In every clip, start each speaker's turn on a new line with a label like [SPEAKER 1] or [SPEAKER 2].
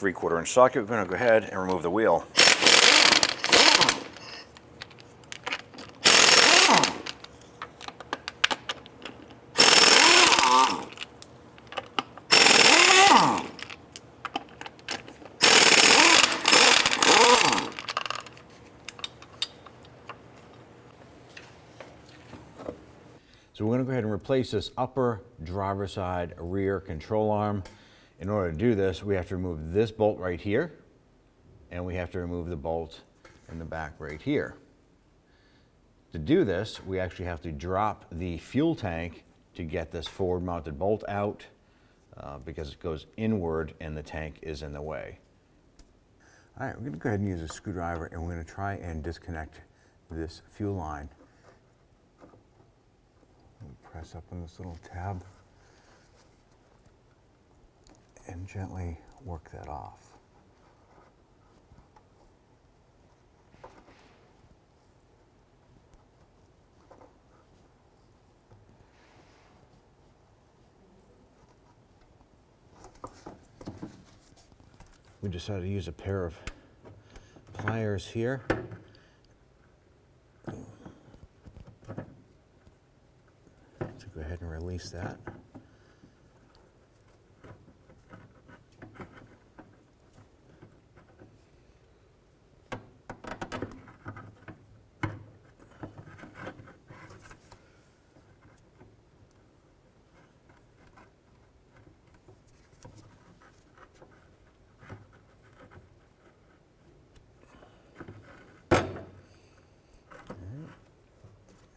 [SPEAKER 1] 3/4 inch socket. We're going to go ahead and remove the wheel. So we're going to go ahead and replace this upper driver's side rear control arm. In order to do this, we have to remove this bolt right here, and we have to remove the bolt in the back right here. To do this, we actually have to drop the fuel tank to get this forward mounted bolt out because it goes inward and the tank is in the way. All right, we're going to go ahead and use a screwdriver, and we're going to try and disconnect this fuel line. Press up on this little tab and gently work that off. We decided to use a pair of pliers here. Go ahead and release that.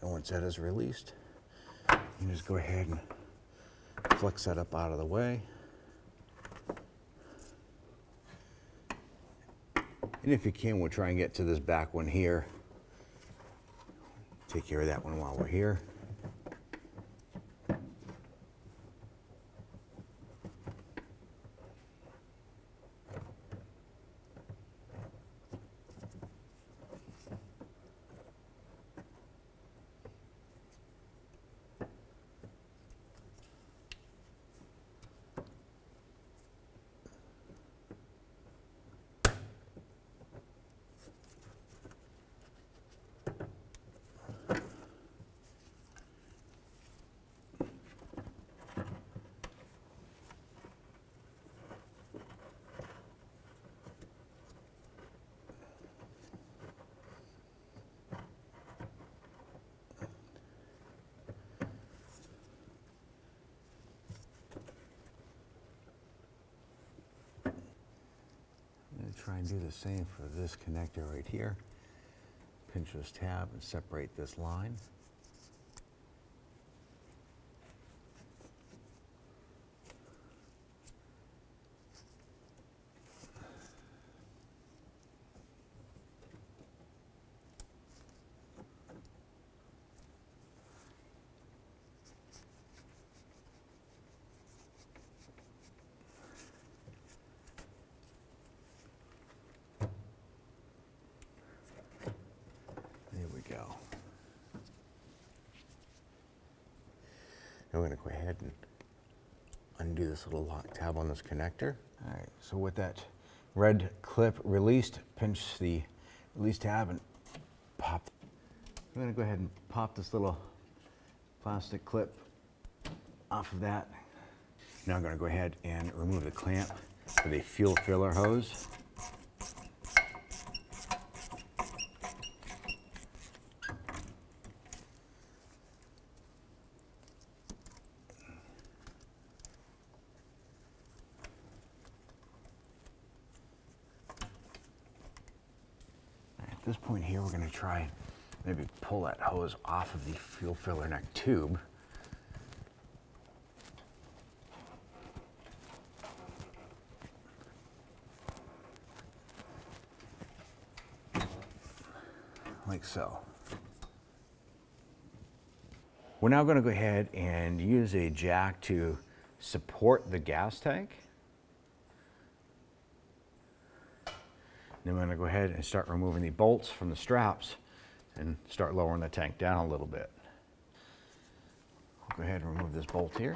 [SPEAKER 1] And once that is released, you just go ahead and flex that up out of the way. And if you can, we'll try and get to this back one here. Take care of that one while we're here. Try and do the same for this connector right here. Pinch this tab and separate this line. I'm going to go ahead and undo this little lock tab on this connector. All right, so with that red clip released, pinch the release tab and pop. I'm going to go ahead and pop this little plastic clip off of that. Now I'm going to go ahead and remove the clamp for the fuel filler hose. At this point here, we're going to try maybe pull that hose off of the fuel filler neck tube. Like so. We're now going to go ahead and use a jack to support the gas tank. Then we're going to go ahead and start removing the bolts from the straps and start lowering the tank down a little bit. We'll go ahead and remove this bolt here.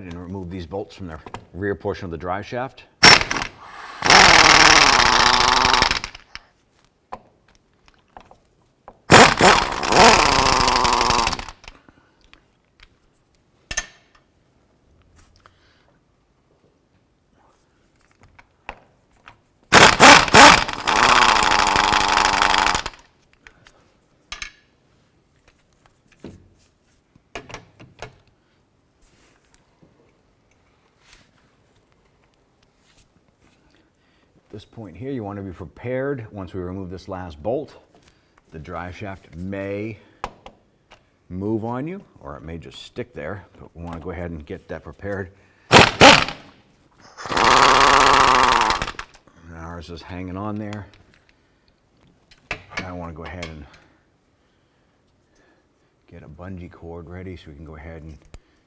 [SPEAKER 1] and remove these bolts from the rear portion of the drive shaft. At this point here, you want to be prepared. Once we remove this last bolt, the drive shaft may move on you, or it may just stick there, but we want to go ahead and get that prepared. And ours is hanging on there. Now I want to go ahead and get a bungee cord ready so we can go ahead and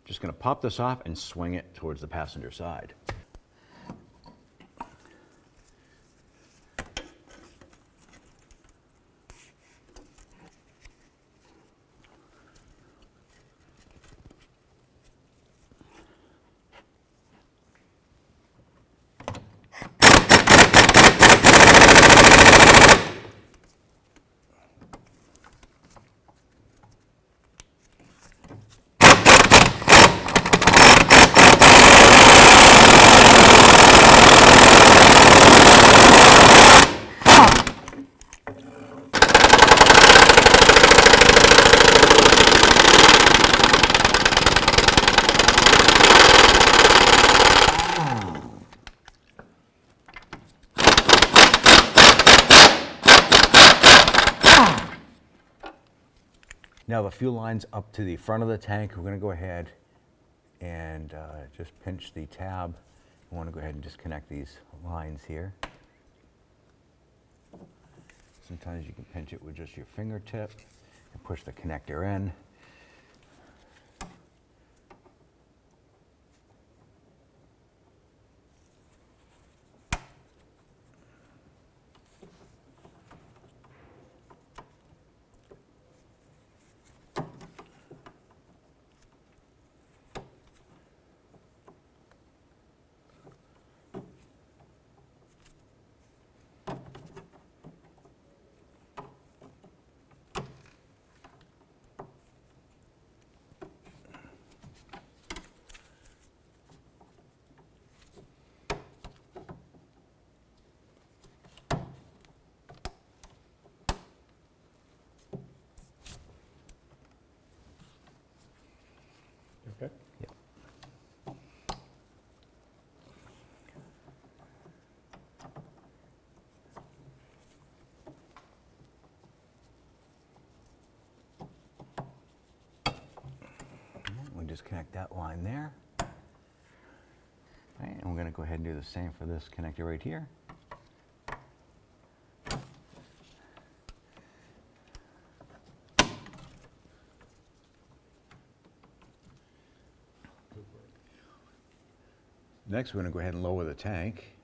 [SPEAKER 1] just going to pop this off and swing it towards the passenger side. Now the fuel line's up to the front of the tank. We're going to go ahead and just pinch the tab. We want to go ahead and disconnect these lines here. Sometimes you can pinch it with just your fingertip and push the connector in.
[SPEAKER 2] Okay.
[SPEAKER 1] Yep. We'll disconnect that line there. All right, and we're going to go ahead and do the same for this connector right here. Next, we're going to go ahead and lower the tank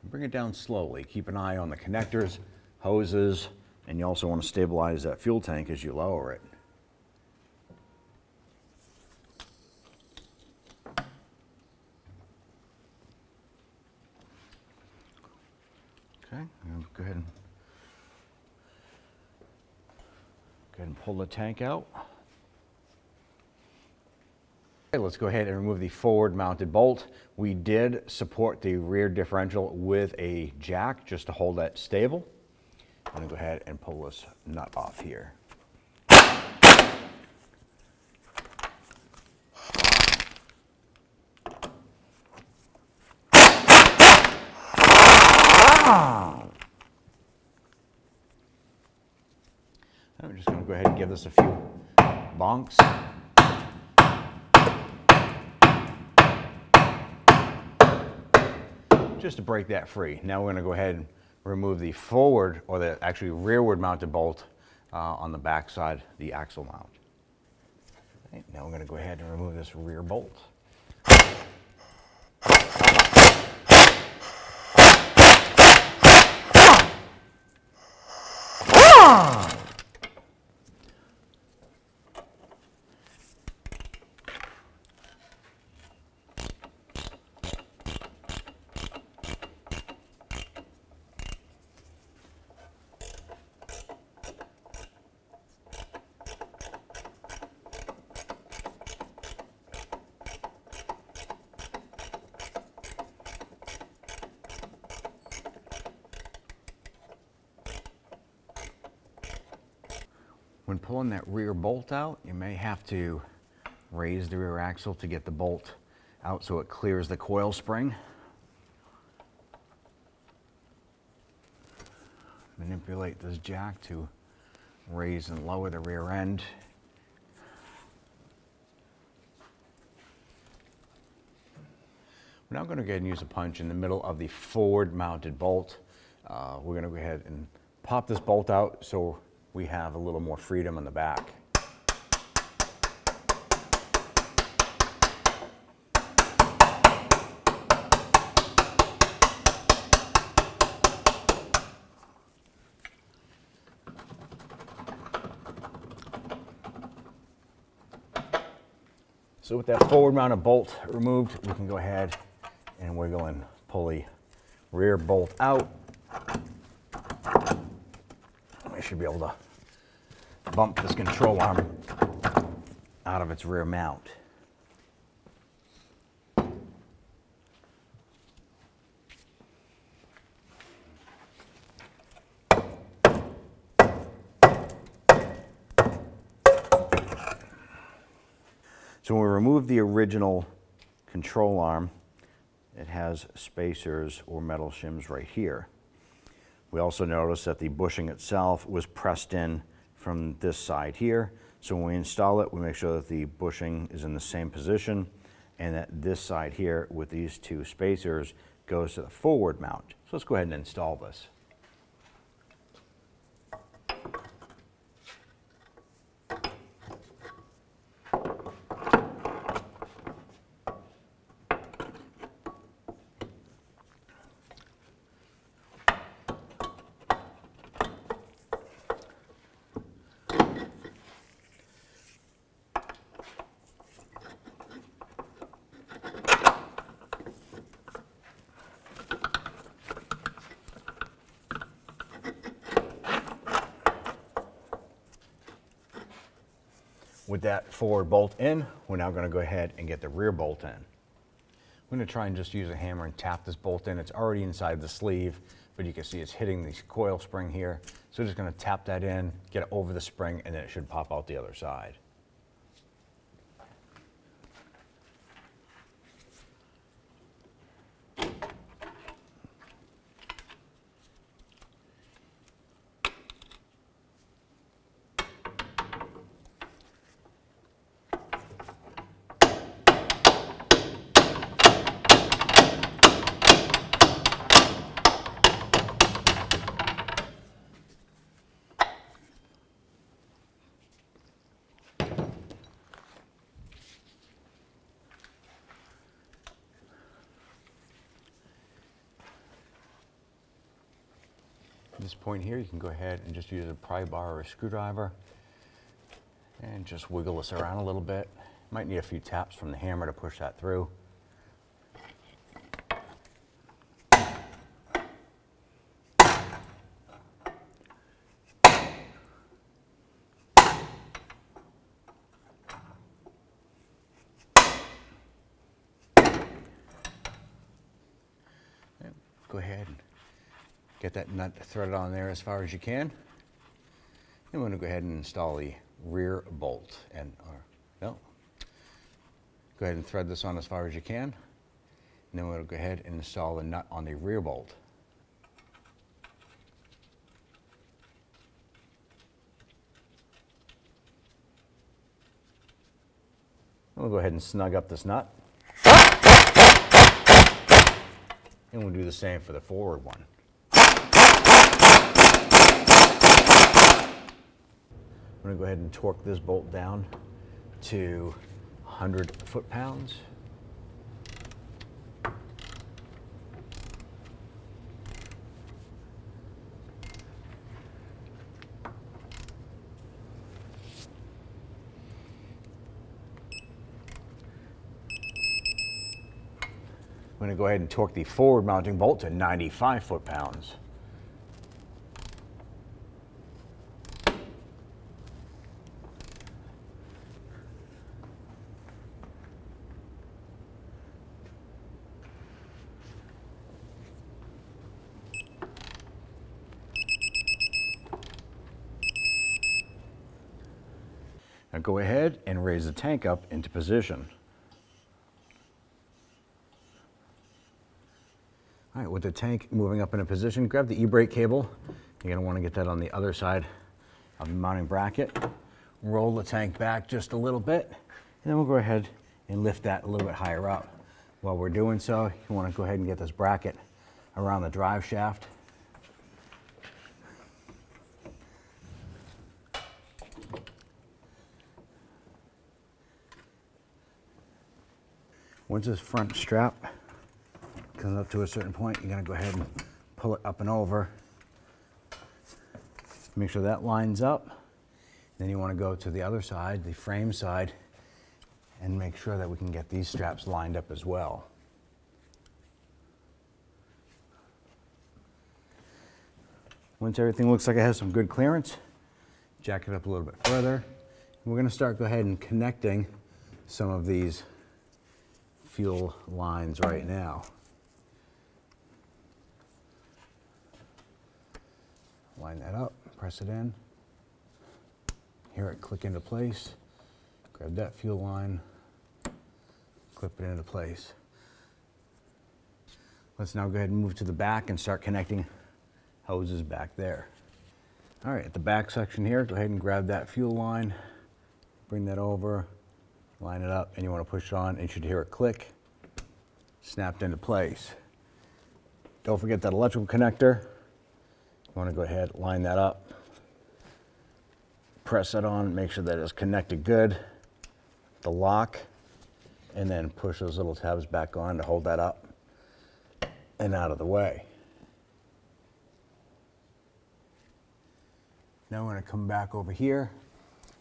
[SPEAKER 1] and bring it down slowly. Keep an eye on the connectors, hoses, and you also want to stabilize that fuel tank as you lower it. Okay, go ahead and pull the tank out. Okay, let's go ahead and remove the forward mounted bolt. We did support the rear differential with a jack just to hold that stable. I'm going to go ahead and pull this nut off here. I'm just going to go ahead and give this a few bonks. Just to break that free. Now we're going to go ahead and remove the forward, or the actually rearward mounted bolt on the back side, the axle mount. Okay, now we're going to go ahead and remove this rear bolt. When pulling that rear bolt out, you may have to raise the rear axle to get the bolt out so it clears the coil spring. Manipulate this jack to raise and lower the rear end. We're now going to go ahead and use a punch in the middle of the forward mounted bolt. We're going to go ahead and pop this bolt out so we have a little more freedom on the back. So with that forward mounted bolt removed, we can go ahead and wiggle and pull the rear bolt out. We should be able to bump this control arm out of its rear mount. So when we remove the original control arm, it has spacers or metal shims right here. We also notice that the bushing itself was pressed in from this side here. So when we install it, we make sure that the bushing is in the same position and that this side here with these two spacers goes to the forward mount. So let's go ahead and install this. With that forward bolt in, we're now going to go ahead and get the rear bolt in. I'm going to try and just use a hammer and tap this bolt in. It's already inside the sleeve, but you can see it's hitting the coil spring here. So just going to tap that in, get it over the spring, and then it should pop out the other side. At this point here, you can go ahead and just use a pry bar or a screwdriver and just wiggle this around a little bit. Might need a few taps from the hammer to push that through. Go ahead and get that nut threaded on there as far as you can. Then we're going to go ahead and install the rear bolt. Go ahead and thread this on as far as you can. And then we're going to go ahead and install the nut on the rear bolt. We'll go ahead and snug up this nut. And we'll do the same for the forward one. I'm going to go ahead and torque this bolt down to 100 foot-pounds. I'm going to go ahead and torque the forward mounting bolt to 95 foot-pounds. Now go ahead and raise the tank up into position. All right, with the tank moving up into position, grab the e-brake cable. You're gonna wanna get that on the other side of the mounting bracket. Roll the tank back just a little bit, and then we'll go ahead and lift that a little bit higher up. While we're doing so, you wanna go ahead and get this bracket around the drive shaft. Once this front strap comes up to a certain point, you're gonna go ahead and pull it up and over. Make sure that lines up. Then you wanna go to the other side, the frame side, and make sure that we can get these straps lined up as well. Once everything looks like it has some good clearance, jack it up a little bit further. And we're gonna go ahead and connecting some of these fuel lines right now. Line that up, press it in, hear it click into place, grab that fuel line, clip it into place. Let's now go ahead and move to the back and start connecting hoses back there. All right, at the back section here, go ahead and grab that fuel line, bring that over, line it up, and you want to push it on, and you should hear it click, snapped into place. Don't forget that electrical connector. You want to go ahead, line that up, press it on, make sure that it's connected good, the lock, and then push those little tabs back on to hold that up and out of the way. Now we're going to come back over here.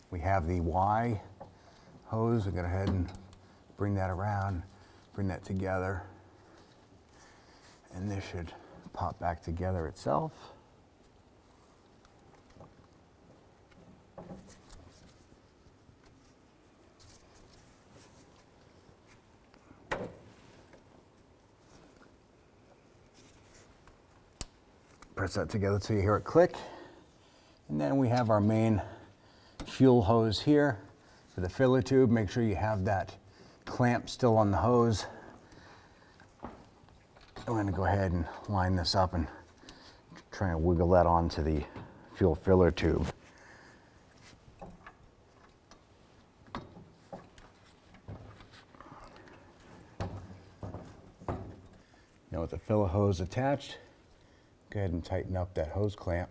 [SPEAKER 1] We have the Y hose. We're going to go ahead and bring that around, bring that together, and this should pop back together itself. Press that together till you hear it click. And then we have our main fuel hose here for the filler tube. Make sure you have that clamp still on the hose. I'm going to go ahead and line this up and try and wiggle that onto the fuel filler tube. Now with the filler hose attached, go ahead and tighten up that hose clamp.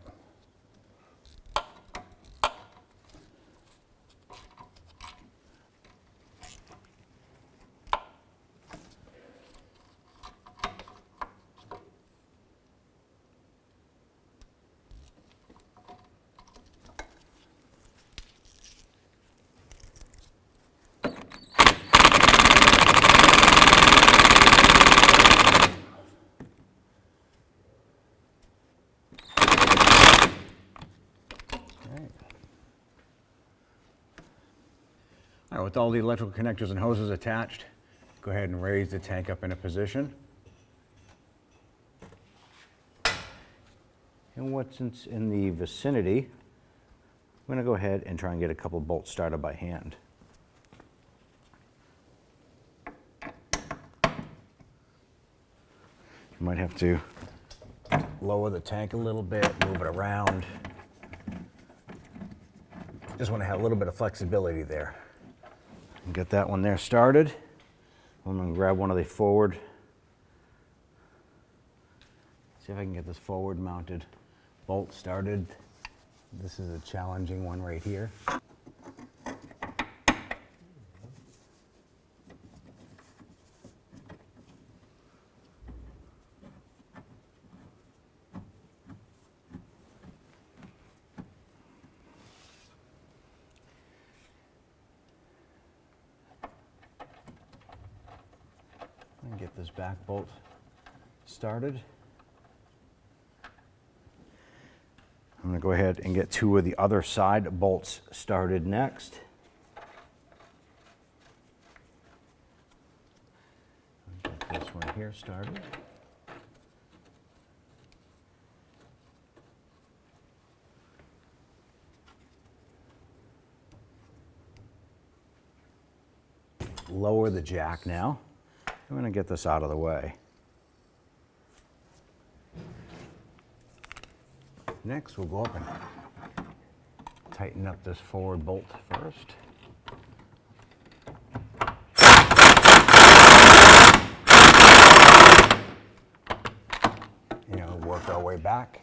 [SPEAKER 1] All right, with all the electrical connectors and hoses attached, go ahead and raise the tank up into position. And once it's in the vicinity, I'm going to go ahead and try and get a couple bolts started by hand. You might have to lower the tank a little bit, move it around. Just want to have a little bit of flexibility there. Get that one there started. I'm going to grab one of the forward. See if I can get this forward mounted bolt started. This is a challenging one right here. And get this back bolt started. I'm going to go ahead and get two of the other side bolts started next. Get this one here started. lower the jack now. I'm going to get this out of the way. Next, we'll go up and tighten up this forward bolt first. Work our way back.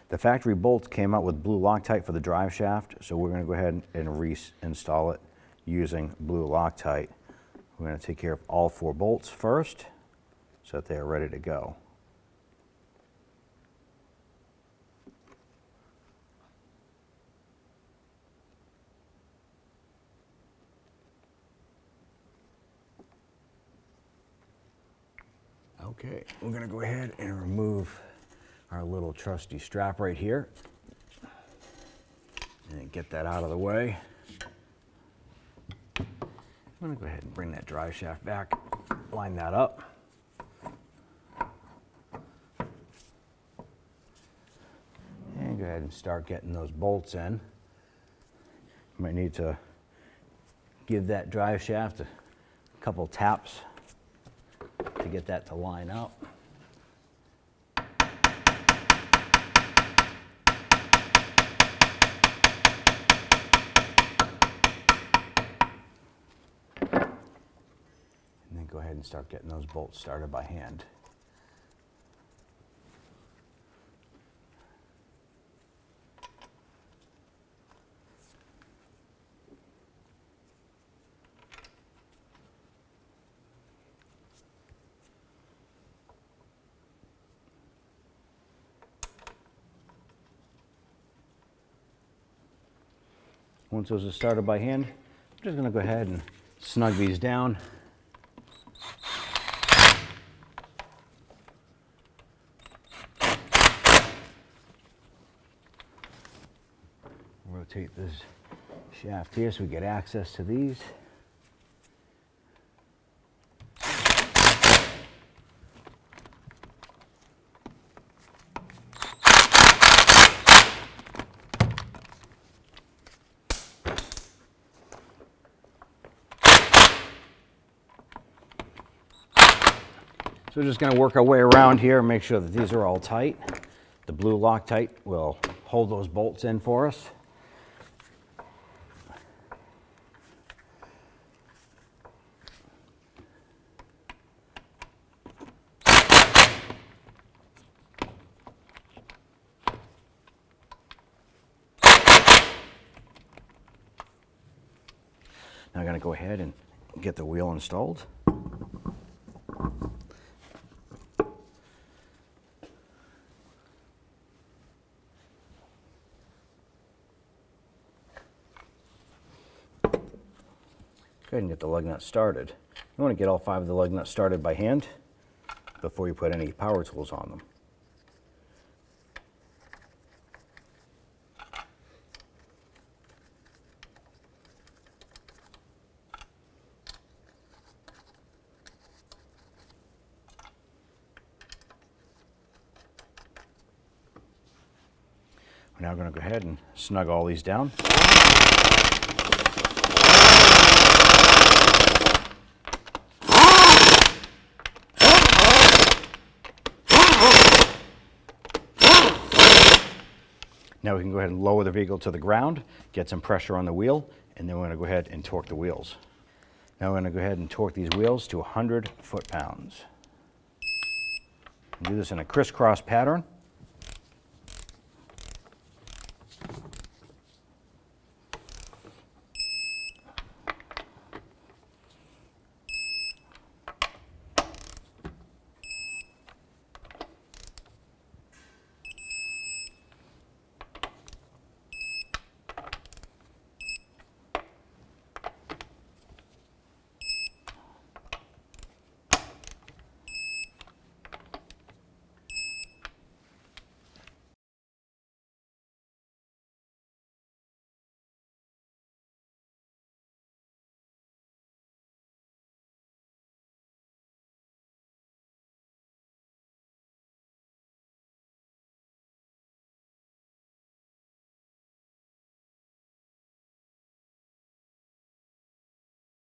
[SPEAKER 1] The factory bolts came out with blue Loctite for the drive shaft, so we're going to go ahead and reinstall it using blue Loctite. We're going to take care of all 4 bolts first so that they are ready to go. Okay, we're going to go ahead and remove our little trusty strap right here and get that out of the way. I'm going to go ahead and bring that drive shaft back, line that up. And go ahead and start getting those bolts in. You might need to give that drive shaft a couple taps to get that to line up. Go ahead and start getting those bolts started by hand. Once those are started by hand, I'm just going to go ahead and snug these down. Rotate this shaft here so we get access to these. So we're just going to work our way around here and make sure that these are all tight. The blue Loctite will hold those bolts in for us. Now I'm going to go ahead and get the wheel installed. Go ahead and get the lug nut started. You want to get all 5 of the lug nuts started by hand before you put any power tools on them. We're now going to go ahead and snug all these down. Now we can go ahead and lower the vehicle to the ground, get some pressure on the wheel, and then we're going to go ahead and torque the wheels. Now we're going to go ahead and torque these wheels to 100 foot-pounds. Do this in a crisscross pattern.